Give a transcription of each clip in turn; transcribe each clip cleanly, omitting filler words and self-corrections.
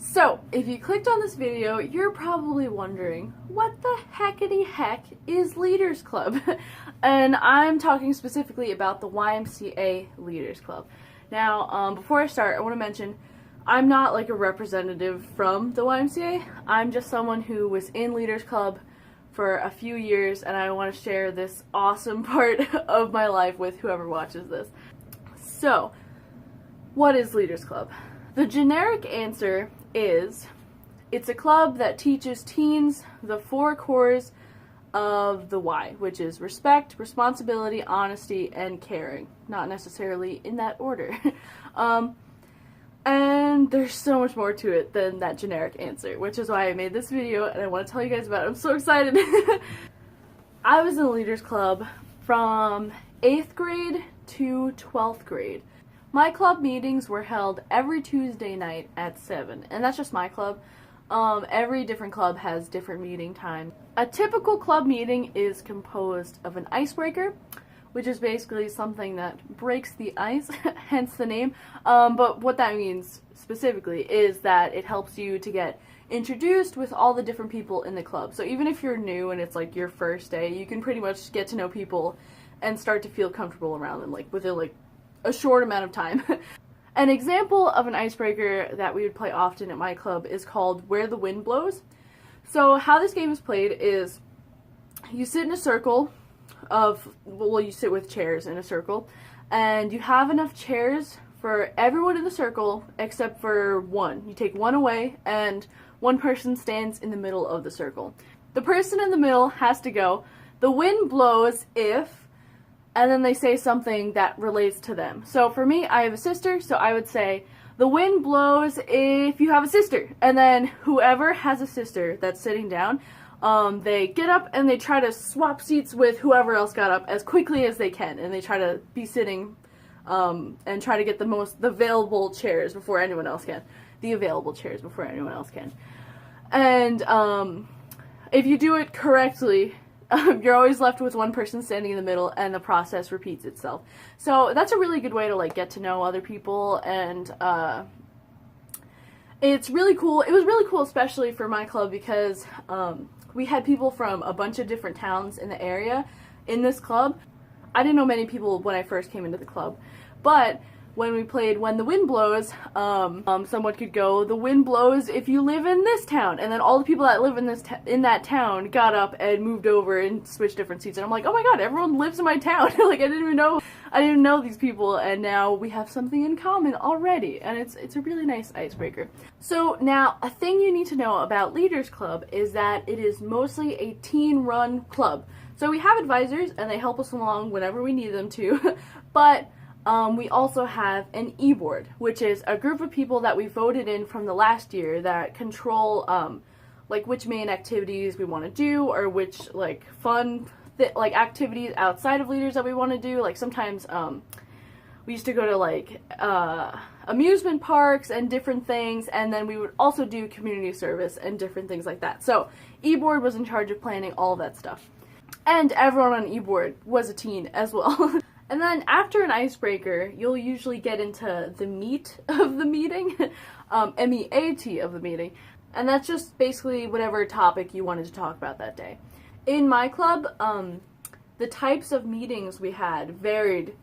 So, if you clicked on this video, you're probably wondering, what the heckity heck is Leaders Club? And I'm talking specifically about the YMCA Leaders Club. Now, before I start, I want to mention, I'm not like a representative from the YMCA. I'm just someone who was in Leaders Club for a few years, and I want to share this awesome part of my life with whoever watches this. So, what is Leaders Club? The generic answer is, it's a club that teaches teens the 4 cores of the Y, which is respect, responsibility, honesty, and caring. Not necessarily in that order. And there's so much more to it than that generic answer, which is why I made this video and I want to tell you guys about it. I'm so excited. I was in the Leaders Club from 8th grade to 12th grade. My club meetings were held every Tuesday night at 7, and that's just my club. Every different club has different meeting times. A typical club meeting is composed of an icebreaker, which is basically something that breaks the ice, hence the name. But what that means specifically is that it helps you to get introduced with all the different people in the club. So even if you're new and it's like your first day, you can pretty much get to know people and start to feel comfortable around them, like within like a short amount of time. An example of an icebreaker that we would play often at my club is called Where the Wind Blows. So how this game is played is you sit in a circle of, well, you sit with chairs in a circle, and you have enough chairs for everyone in the circle except for one. You take one away, and one person stands in the middle of the circle. The person in the middle has to go, the wind blows if, and then they say something that relates to them. So for me, I have a sister, so I would say, the wind blows if you have a sister. And then whoever has a sister that's sitting down, they get up and they try to swap seats with whoever else got up as quickly as they can. And they try to be sitting and try to get the available chairs before anyone else can. The available chairs before anyone else can. And if you do it correctly, you're always left with one person standing in the middle, and the process repeats itself. So that's a really good way to like get to know other people, and it's really cool. It was really cool, especially for my club, because we had people from a bunch of different towns in the area in this club. I didn't know many people when I first came into the club, but when we played When the Wind Blows, someone could go, the wind blows if you live in this town, and then all the people that live in that town got up and moved over and switched different seats, and I'm like, oh my god, everyone lives in my town. Like, I didn't even know these people, and now we have something in common already, and it's a really nice icebreaker. So now, a thing you need to know about Leaders Club is that it is mostly a teen-run club. So we have advisors, and they help us along whenever we need them to, but we also have an e-board, which is a group of people that we voted in from the last year that control, like, which main activities we want to do, or which, like, fun, activities outside of Leaders that we want to do. Like, sometimes, we used to go to, like, amusement parks and different things, and then we would also do community service and different things like that. So, e-board was in charge of planning all of that stuff. And everyone on e-board was a teen as well. And then after an icebreaker, you'll usually get into the meat of the meeting, M-E-A-T of the meeting, and that's just basically whatever topic you wanted to talk about that day. In my club, the types of meetings we had varied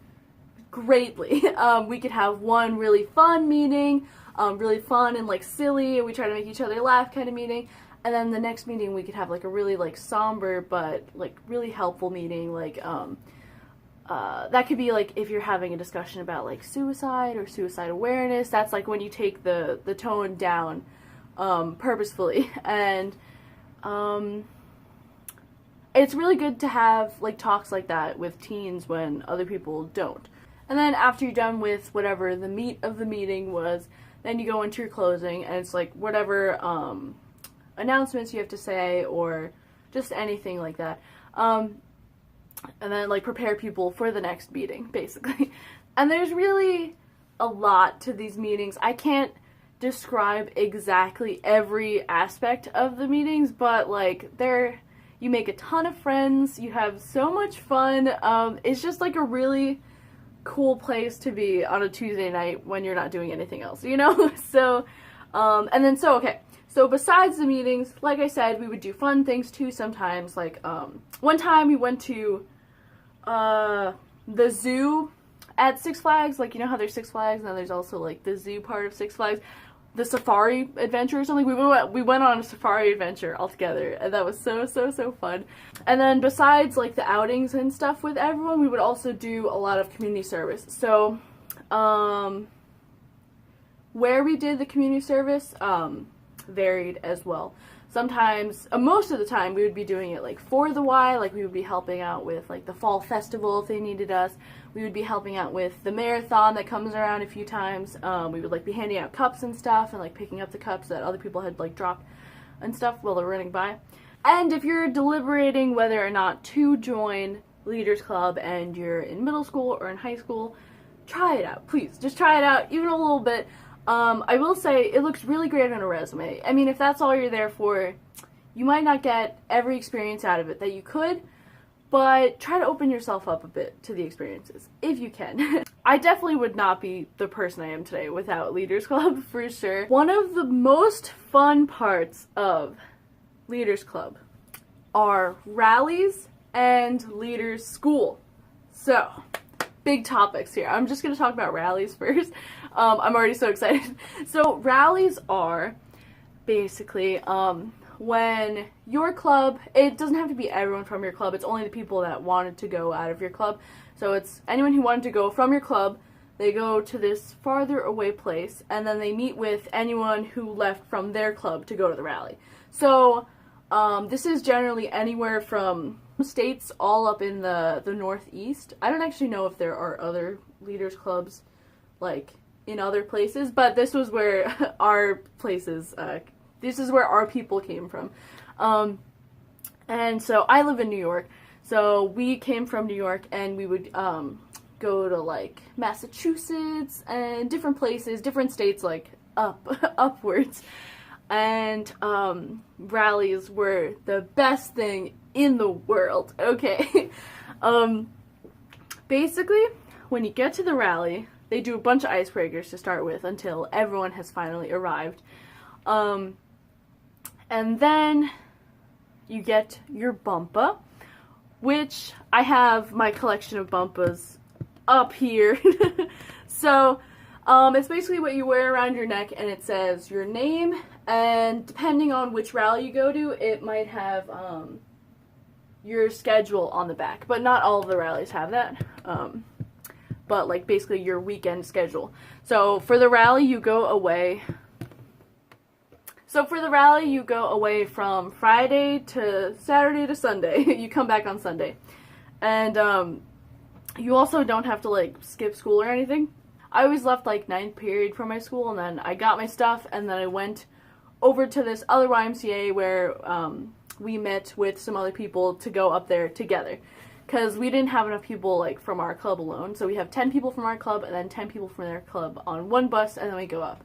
greatly. We could have one really fun meeting, really fun and like silly, and we try to make each other laugh kind of meeting, and then the next meeting we could have like a really like somber but like really helpful meeting, like that could be like if you're having a discussion about like suicide or suicide awareness. That's like when you take the tone down purposefully, and it's really good to have like talks like that with teens when other people don't. And then after you're done with whatever the meat of the meeting was, then you go into your closing, and it's like whatever announcements you have to say or just anything like that. And then, like, prepare people for the next meeting, basically. And there's really a lot to these meetings. I can't describe exactly every aspect of the meetings, but, like, you make a ton of friends, you have so much fun. It's just, like, a really cool place to be on a Tuesday night when you're not doing anything else, you know? So, And then so besides the meetings, like I said, we would do fun things too sometimes. Like, one time we went to, the zoo at Six Flags. Like, you know how there's Six Flags, and then there's also, like, the zoo part of Six Flags. The safari adventure or something. We went on a safari adventure all together, and that was so fun. And then besides, like, the outings and stuff with everyone, we would also do a lot of community service. So, where we did the community service, varied as well. Sometimes, most of the time, we would be doing it, like, for the Y, like, we would be helping out with, like, the fall festival if they needed us. We would be helping out with the marathon that comes around a few times. We would, like, be handing out cups and stuff, and, like, picking up the cups that other people had, like, dropped and stuff while they're running by. And if you're deliberating whether or not to join Leaders Club and you're in middle school or in high school, try it out, please. Just try it out, even a little bit. I will say, it looks really great on a resume. I mean, if that's all you're there for, you might not get every experience out of it that you could, but try to open yourself up a bit to the experiences, if you can. I definitely would not be the person I am today without Leaders Club, for sure. One of the most fun parts of Leaders Club are rallies and Leaders School. So, big topics here. I'm just going to talk about rallies first. I'm already so excited. So rallies are basically when your club, it doesn't have to be everyone from your club, it's only the people that wanted to go out of your club. So it's anyone who wanted to go from your club, they go to this farther away place, and then they meet with anyone who left from their club to go to the rally. So this is generally anywhere from states all up in the Northeast. I don't actually know if there are other Leaders Clubs, like, in other places, but this was where our places, this is where our people came from. And so I live in New York, so we came from New York, and we would go to, like, Massachusetts and different places, different states, like, upwards. And rallies were the best thing in the world. Okay. Basically, when you get to the rally, they do a bunch of icebreakers to start with until everyone has finally arrived. And then you get your bumpa, which I have my collection of bumpas up here. So, it's basically what you wear around your neck, and it says your name, and depending on which rally you go to, it might have your schedule on the back, but not all of the rallies have that. But, like, basically your weekend schedule. So for the rally, you go away. From Friday to Saturday to Sunday. You come back on Sunday. And you also don't have to, like, skip school or anything. I always left, like, 9th period for my school, and then I got my stuff, and then I went over to this other YMCA where we met with some other people to go up there together. Because we didn't have enough people, like, from our club alone. So we have 10 people from our club and then 10 people from their club on one bus, and then we go up.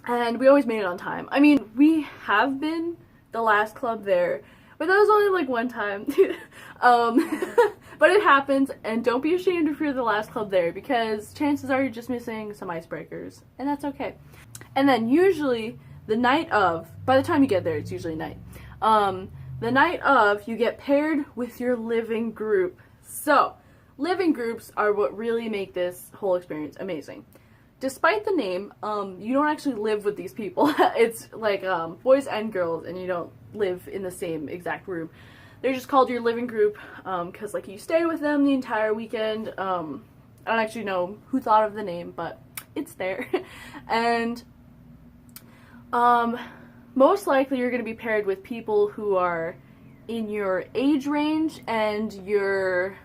And we always made it on time. I mean, we have been the last club there, but that was only, like, one time. But it happens, and don't be ashamed if you're the last club there, because chances are you're just missing some icebreakers, and that's okay. And then usually, the night of, by the time you get there, it's usually night. The night of, you get paired with your living group. So, living groups are what really make this whole experience amazing. Despite the name, you don't actually live with these people. It's like boys and girls, and you don't live in the same exact room. They're just called your living group because, like, you stay with them the entire weekend. I don't actually know who thought of the name, but it's there. And most likely you're going to be paired with people who are in your age range and your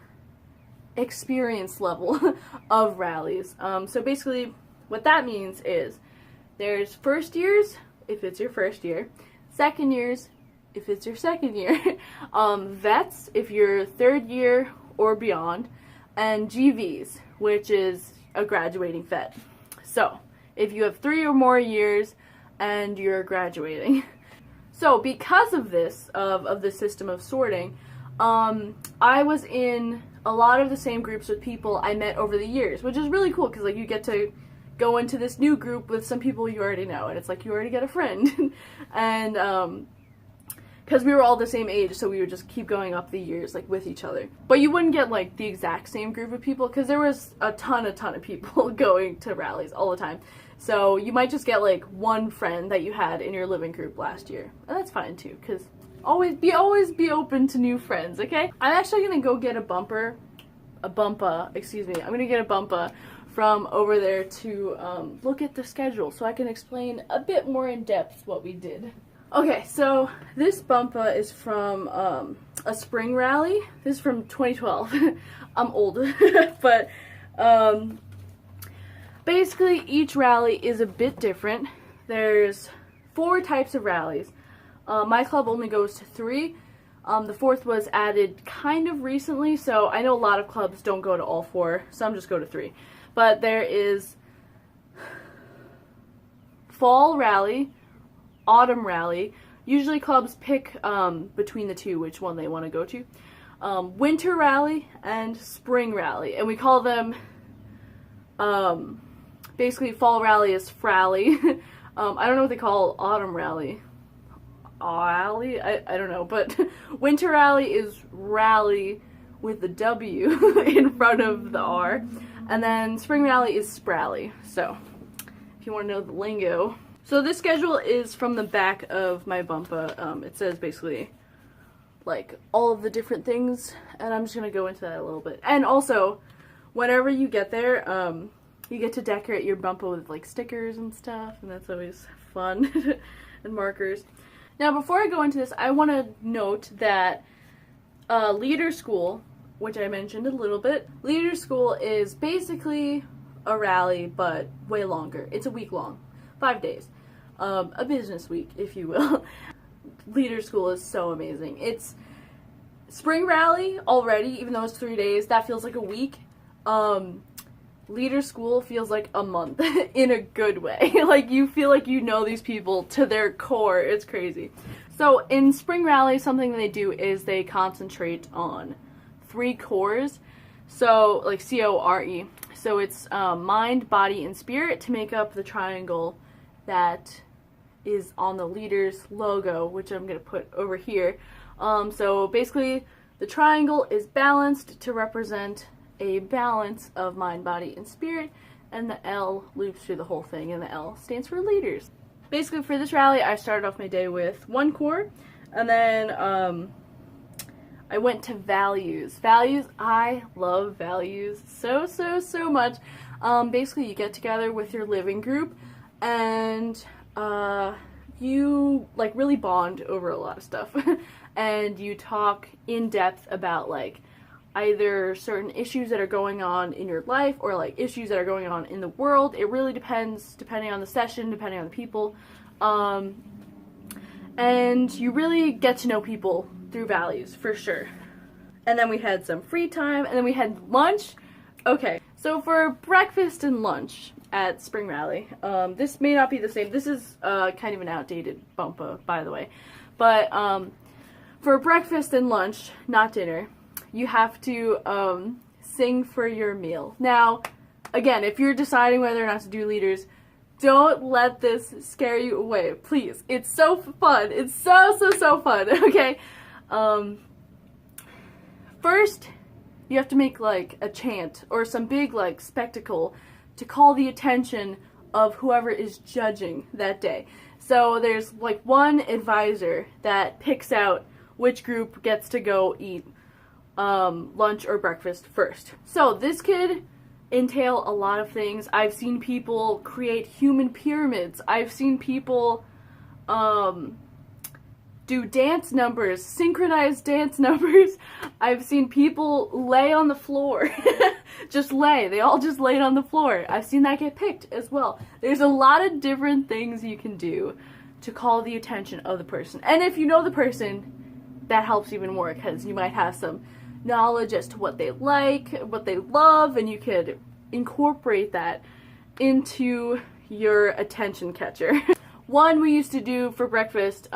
experience level of rallies. So basically what that means is there's first years, if it's your first year, second years, if it's your second year, vets, if you're third year or beyond, and GVs, which is a graduating vet. So if you have 3 or more years and you're graduating. So because of this, of the system of sorting, I was in a lot of the same groups with people I met over the years, which is really cool because, like, you get to go into this new group with some people you already know, and it's like you already get a friend. And because we were all the same age, so we would just keep going up the years, like, with each other. But you wouldn't get, like, the exact same group of people, because there was a ton of people going to rallies all the time. So you might just get, like, one friend that you had in your living group last year. And that's fine, too, because always be open to new friends, okay? I'm actually gonna go get a bumpa, I'm gonna get a bumpa from over there to look at the schedule so I can explain a bit more in depth what we did. Okay, so this bumpa is from a spring rally. This is from 2012. I'm old, but basically each rally is a bit different. There's 4 types of rallies. My club only goes to 3. The 4th was added kind of recently, so I know a lot of clubs don't go to all 4. Some just go to 3. But there is fall rally, autumn rally. Usually clubs pick between the 2 which one they want to go to. Winter rally and spring rally. And we call them, basically fall rally is frally. I don't know what they call autumn rally. I don't know, but winter rally is rally with the W in front of the R, and then spring rally is sprally. So if you want to know the lingo. So this schedule is from the back of my bumpa. It says basically like all of the different things, and I'm just gonna go into that a little bit. And also, whenever you get there, you get to decorate your bumpa with like stickers and stuff, and that's always fun. And markers. Now, before I go into this, I want to note that Leader School, which I mentioned a little bit, Leader School is basically a rally, but way longer. It's a week long, 5 days, a business week, if you will. Leader School is so amazing. It's spring rally already, even though it's 3 days. That feels like a week. Leader School feels like a month in a good way. Like, you feel like you know these people to their core. It's crazy. So in spring rally, something they do is they concentrate on 3 cores. So like CORE. So it's mind, body, and spirit to make up the triangle that is on the leader's logo, which I'm going to put over here. So basically the triangle is balanced to represent a balance of mind, body, and spirit, and the L loops through the whole thing, and the L stands for leaders. Basically, for this rally, I started off my day with 1 core, and then I went to values. Values, I love values so much. Basically, you get together with your living group, and you like really bond over a lot of stuff, and you talk in depth about like either certain issues that are going on in your life or like issues that are going on in the world. It really depends, depending on the session, depending on the people. And you really get to know people through values, for sure. And then we had some free time, and then we had lunch. Okay, so for breakfast and lunch at Spring Rally, this may not be the same. This is kind of an outdated bumpa, by the way. But for breakfast and lunch, not dinner, you have to sing for your meal. Now, again, if you're deciding whether or not to do leaders, don't let this scare you away, please. It's so fun. It's so fun, okay? First, you have to make like a chant or some big like spectacle to call the attention of whoever is judging that day. So there's like one advisor that picks out which group gets to go eat lunch or breakfast first. So this could entail a lot of things. I've seen people create human pyramids. I've seen people do dance numbers, synchronized dance numbers. I've seen people lay on the floor. Just lay. They all just laid on the floor. I've seen that get picked as well. There's a lot of different things you can do to call the attention of the person. And if you know the person, that helps even more, because you might have some knowledge as to what they like, what they love, and you could incorporate that into your attention catcher. One we used to do for breakfast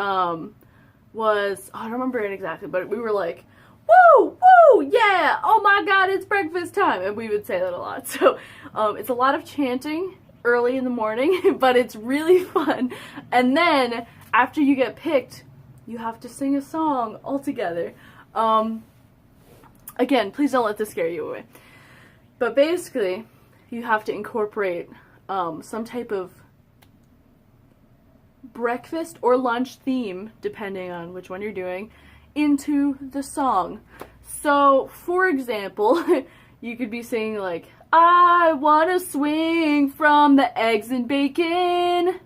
was, I don't remember it exactly, but we were like, woo, woo, yeah, oh my god, it's breakfast time, and we would say that a lot. So it's a lot of chanting early in the morning, but it's really fun. And then after you get picked, you have to sing a song all together. Again, please don't let this scare you away. But basically, you have to incorporate some type of breakfast or lunch theme, depending on which one you're doing, into the song. So, for example, you could be singing like, I wanna swing from the eggs and bacon.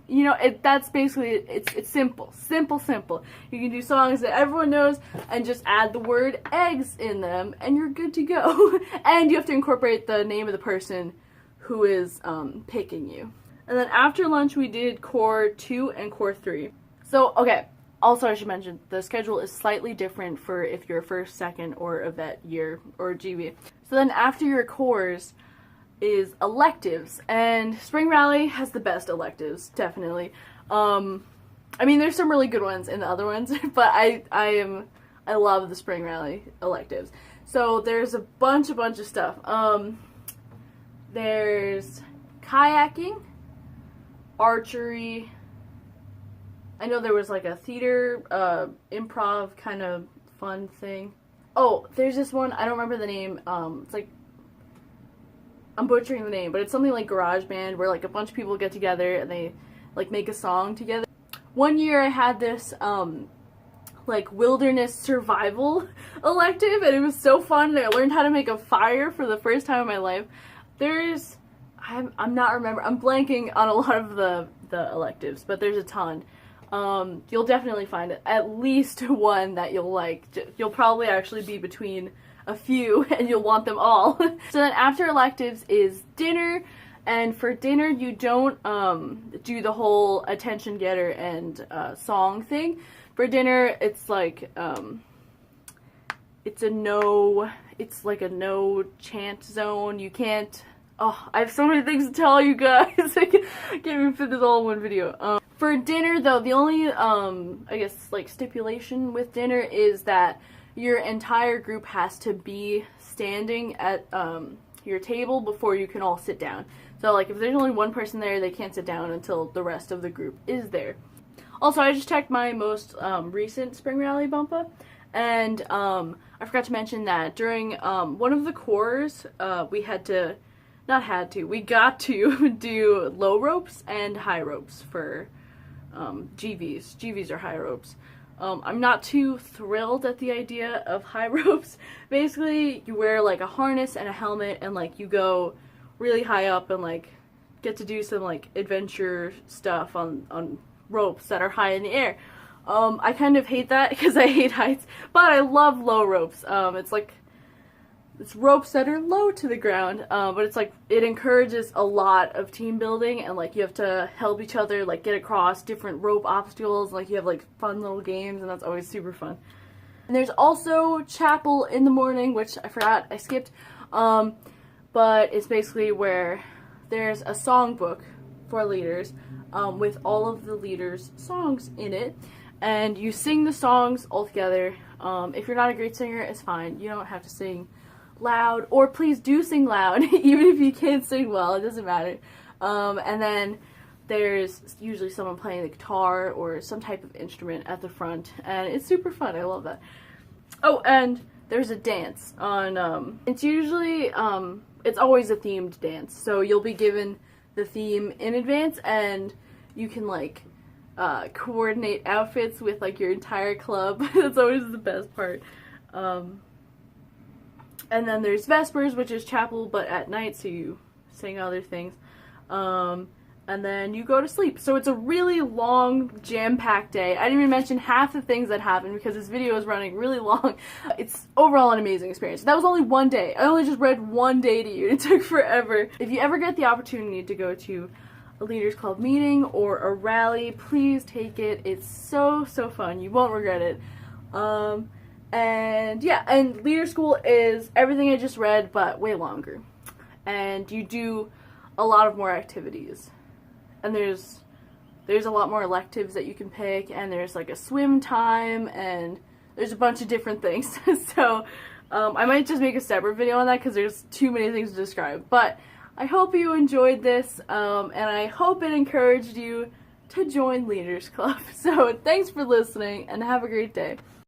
You know, that's basically, it's simple. Simple. You can do songs that everyone knows and just add the word eggs in them and you're good to go. And you have to incorporate the name of the person who is picking you. And then after lunch we did Core 2 and Core 3. So, okay, also I should mention, the schedule is slightly different for if you're first, second, or of that year, or GV. So then after your cores is electives, and Spring Rally has the best electives, definitely. I mean, there's some really good ones in the other ones, but I love the Spring Rally electives. So there's a bunch of stuff. There's kayaking, archery. I know there was like a theater, improv kind of fun thing. Oh, there's this one, I don't remember the name, it's like, I'm butchering the name, but it's something like Garage Band, where like a bunch of people get together and they like make a song together. One year I had this like wilderness survival elective, and it was so fun. I learned how to make a fire for the first time in my life. I'm blanking on a lot of the electives, but there's a ton. You'll definitely find at least one that you'll like. You'll probably actually be between a few and you'll want them all. So then after electives is dinner, and for dinner you don't do the whole attention getter and song thing. For dinner it's like it's like a no chant zone. You can't, oh, I have so many things to tell you guys. I can't even fit this all in one video. For dinner though, the only I guess like stipulation with dinner is that your entire group has to be standing at your table before you can all sit down. So like if there's only one person there, they can't sit down until the rest of the group is there. Also, I just checked my most recent Spring Rally bump up, and I forgot to mention that during one of the cores, we got to do low ropes and high ropes for GVs. GVs are high ropes. I'm not too thrilled at the idea of high ropes. Basically, you wear like a harness and a helmet and like you go really high up and like get to do some like adventure stuff on ropes that are high in the air. I kind of hate that because I hate heights, but I love low ropes. It's ropes that are low to the ground, but it's like, it encourages a lot of team building, and like you have to help each other like get across different rope obstacles, like you have like fun little games, and that's always super fun. And there's also chapel in the morning, which I forgot, I skipped, but it's basically where there's a songbook for leaders with all of the leaders' songs in it, and you sing the songs all together. If you're not a great singer, it's fine. You don't have to sing loud, or please do sing loud, even if you can't sing well, it doesn't matter. And then there's usually someone playing the guitar or some type of instrument at the front, and it's super fun. I love that. Oh, and there's a dance on, it's usually, it's always a themed dance, so you'll be given the theme in advance, and you can like coordinate outfits with like your entire club. That's always the best part. And then there's Vespers, which is chapel, but at night, so you sing other things. And then you go to sleep. So it's a really long, jam-packed day. I didn't even mention half the things that happened because this video is running really long. It's overall an amazing experience. That was only one day. I only just read one day to you. It took forever. If you ever get the opportunity to go to a Leaders Club meeting or a rally, please take it. It's so, so fun. You won't regret it. And yeah, and Leader School is everything I just read, but way longer. And you do a lot of more activities. And there's a lot more electives that you can pick, and there's like a swim time, and there's a bunch of different things. So I might just make a separate video on that because there's too many things to describe. But I hope you enjoyed this, and I hope it encouraged you to join Leaders Club. So thanks for listening, and have a great day.